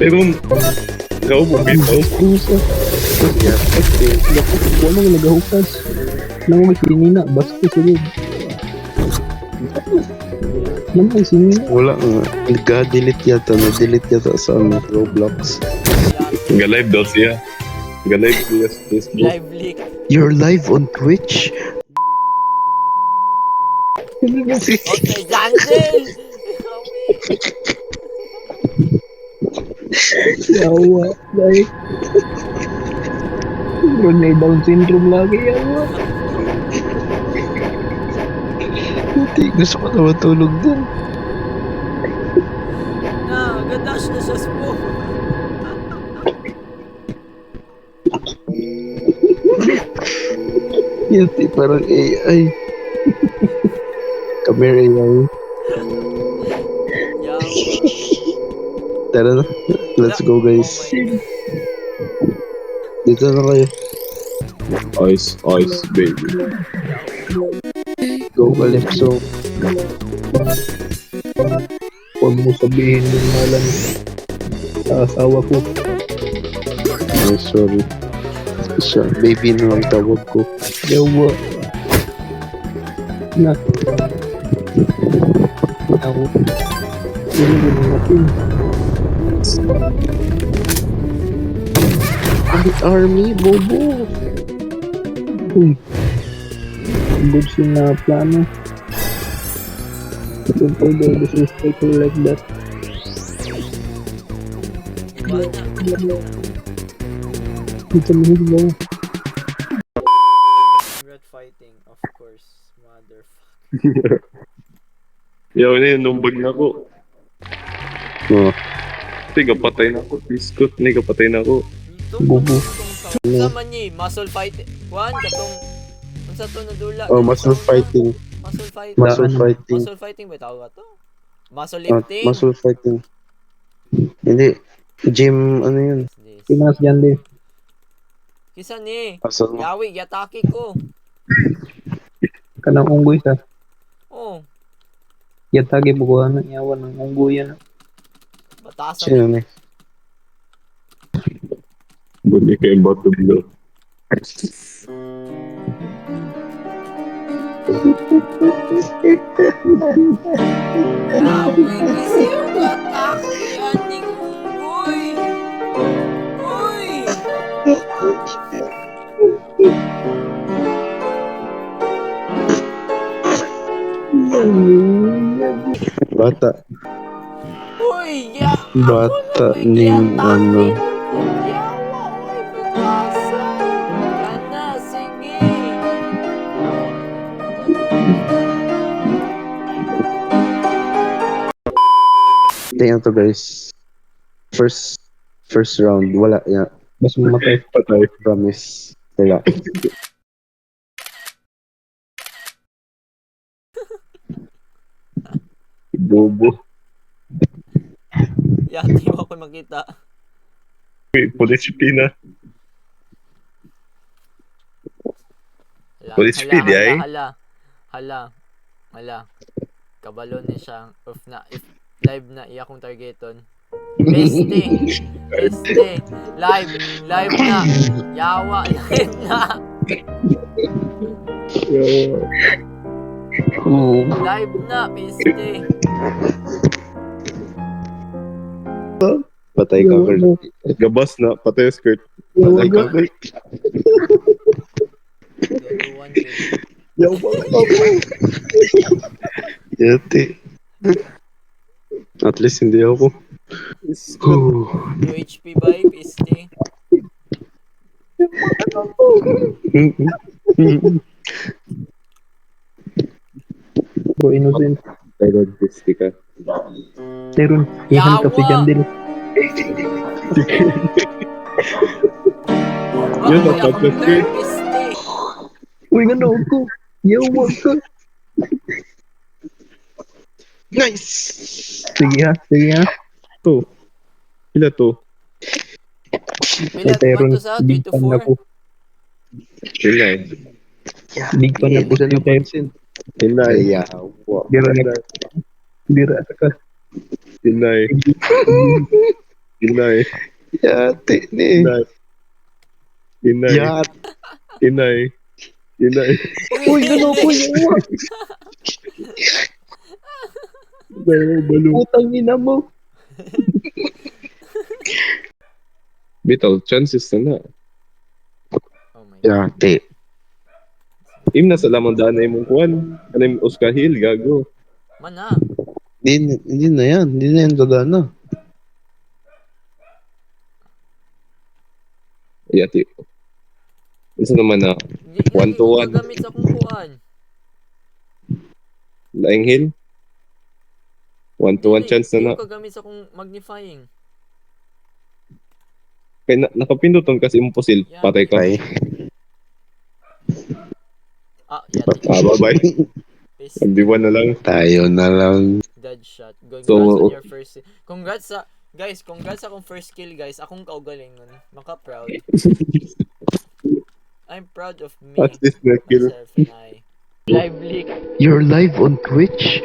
Pero, ikaw mo bitaw. Pusa. Wala nga nagahukas. Nang may sinina, basta sila. Naman sinina. Wala nga. Nag-delete yata. Na-delete yata sa Roblox. Ga-live daw siya. Ga-live siya sa Facebook. Live leak. You're live on Twitch? Okay, Jansen! Yawa. Like. Bro, may Down syndrome lagi. Yawa. Hindi. Gusto ko na matulog dun. Gadash na siya po. Hindi. Parang AI. Come here, AI. Yawa. Tara na. Let's go, guys. Dito na kayo. Ice, ice, baby. Go, Calypso. Huwag mo sabihin yung malam sa asawa ko. Ay, sorry. Siya, baby na lang tawag ko. Yawa. Na. Ako. Hindi natin. Army, bobo. Uy. Good siya na plano. Don't ever disrespect her like that. Kita mo ba? Red fighting, of course. Motherfucker. Yaw na yun, numbag na ako. Oh. Tiga patay na ako. Biskot, ni kapatay na ako. Bobo. Sama niya, muscle fighting. Juan, katong... Ang sa to na dula. Oh, muscle fighting. Muscle fighting. Muscle fighting. Muscle fighting ba tawag to? Muscle lifting? Muscle fighting. Hindi. Gym, ano yun? Pinas dyan din. Kisa ni. Muscle. Yawi, yatake ko. Kanang unggoy sa. Oh, Yatagi bukuhan ng yawan ng unggoy yan. batasan Sino ni. na? Buti kayo about to blow. Yawi, kasi yung atake aning unggoy. Uy! Bata. Uy! Ya! Bata ning ano. Yawa! Uy! Batasan! Kana! Sige! Tingnan to, guys. First round. Wala. Yeah. Mas mamatay. Patay. Promise. Wala. Bobo. Ya! Di mo ako makita. Police pina. Hala, Police speed, eh? Hala. Kabalo ni siya. If live na, iya kong targeton. Peste! Live na! Yawa! Live na! Live na! Peste! Patay ka, Kurt. Gabas na, patay yung skirt. Patay ka, Kurt. Gatuan yun. Yati. At least hindi ako. New HP vibe, peste. Bro, innocent. Pero gusti ka. Teron. Yawa! Ihanap si Jandil. Yun, Ako, napagkas ako, ka. peste. Uy, gano'n ako. Yawa ka. Nice! Sige ha. To. Pila to? Pila, Teron. 1 to sa, 3 Big to fan 4. ako. Pila eh. Big fan ako sa Teron. Pila eh. Yeah. Wow. Bira ka. Pila eh. Inay. Yate ni. Inay. Inay. Yat. Inay. Inay. Uy, gano'n po yung Inay, balo. putang ina mo. Bitaw, chances na na. Oh my god. Yate. Im na sa lamang daan na imong kuhan. Ano yung Oscar Hill, gago. Mana. Hindi na yan. Hindi na yan dadana. Yati. Isa naman na, One to one. Gagamit sa akong kuan. Laing Hill. 1-to-1 chance na na. Gagamit sa akong magnifying. Kaya nakapinduton kasi imong pusil. Yeah. Patay ka. Ay. Yati. Bye-bye. Peace. Magdiwan na lang. Tayo na lang. Deadshot. Congrats So, on your first. Congrats sa guys, congrats sa akong first kill guys. Akong kaugalingon. Maka-proud. I'm proud of me. At least na kill. Myself and I. Live leak. You're live on Twitch?